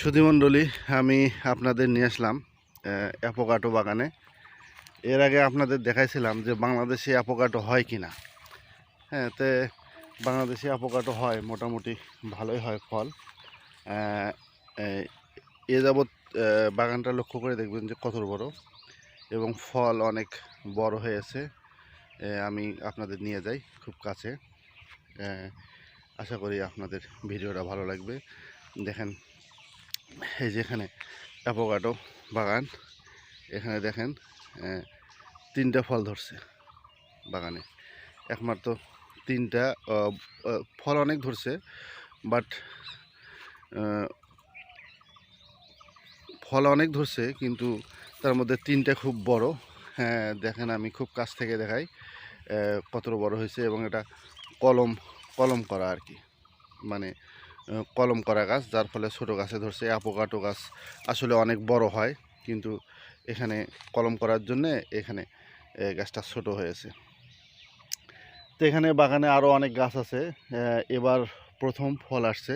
সুধীমণ্ডলী, আমি আপনাদের নিয়ে আসলাম অ্যাভোকাডো বাগানে। এর আগে আপনাদের দেখাইছিলাম যে বাংলাদেশে অ্যাভোকাডো হয় কি না। হ্যাঁ, বাংলাদেশে অ্যাভোকাডো হয়, মোটামুটি ভালোই হয় ফল। এ যাবৎ বাগানটা লক্ষ্য করে দেখবেন যে কত বড়, এবং ফল অনেক বড় হয়েছে। আমি আপনাদের নিয়ে যাই খুব কাছে। আশা করি আপনাদের ভিডিওটা ভালো লাগবে। দেখেন, এই যেখানে অ্যাভোকাডো বাগান, এখানে দেখেন 3টা ফল ধরছে বাগানে, একমাত্র 3টা। ফল অনেক ধরছে, বাট ফল অনেক ধরছে, কিন্তু তার মধ্যে 3টা খুব বড়। হ্যাঁ, দেখেন, আমি খুব কাছ থেকে দেখাই কত বড় হয়েছে। এবং এটা কলম কলম করা আর কি, মানে কলম করা গাছ, যার ফলে ছোট গাছে ধরছে। অ্যাভোকাডো গাছ আসলে অনেক বড় হয়, কিন্তু এখানে কলম করার জন্যে এখানে গাছটা ছোট হয়েছে। তো এখানে বাগানে আরও অনেক গাছ আছে। এবার প্রথম ফল আসছে।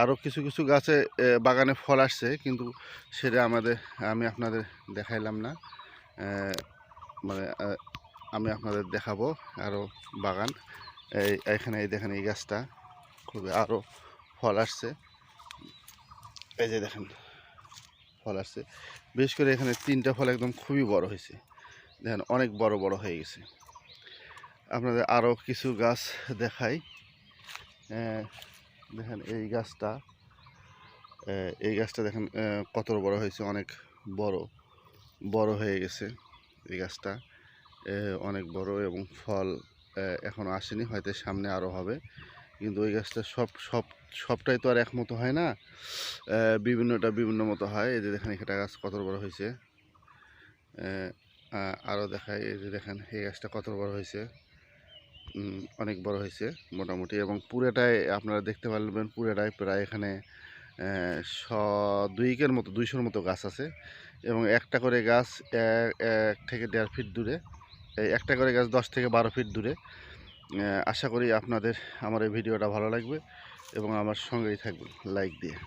আরও কিছু কিছু গাছে বাগানে ফল আসছে, কিন্তু সেটা আমি আপনাদের দেখাইলাম না। মানে আমি আপনাদের দেখাবো আরও বাগান। এখানে এই দেখেন, এই গাছটা খুবই আরও ফল আসছে। এই যে দেখেন, ফল আসছে। বিশেষ করে এখানে 3টা ফল একদম খুবই বড় হয়েছে। দেখেন, অনেক বড় বড় হয়ে গেছে। আপনাদের আরও কিছু গাছ দেখাই। দেখেন, এই গাছটা দেখেন কত বড় হয়েছে, অনেক বড় বড় হয়ে গেছে এই গাছটা, অনেক বড়। এবং ফল এখনও আসেনি, হয়তো সামনে আরও হবে। কিন্তু ওই গাছটা সবটাই তো আর এক মতো হয় না, বিভিন্নটা বিভিন্ন মতো হয়। এই যে দেখেন, একটা গাছ কত বড় হয়েছে। আরও দেখায়, এই যে দেখেন, এই গাছটা কত বড় হয়েছে, অনেক বড় হয়েছে মোটামুটি। এবং পুরোটাই আপনারা দেখতে পারবেন, পুরোটাই প্রায় এখানে 200 মতো গাছ আছে। এবং একটা করে গাছ 1 থেকে 1.5 ফিট দূরে, একটা করে গাছ 10 থেকে 12 ফিট দূরে। আশা করি আপনাদের আমার এই ভিডিওটা ভালো লাগবে এবং আমার সঙ্গেই থাকবেন লাইক দিয়ে।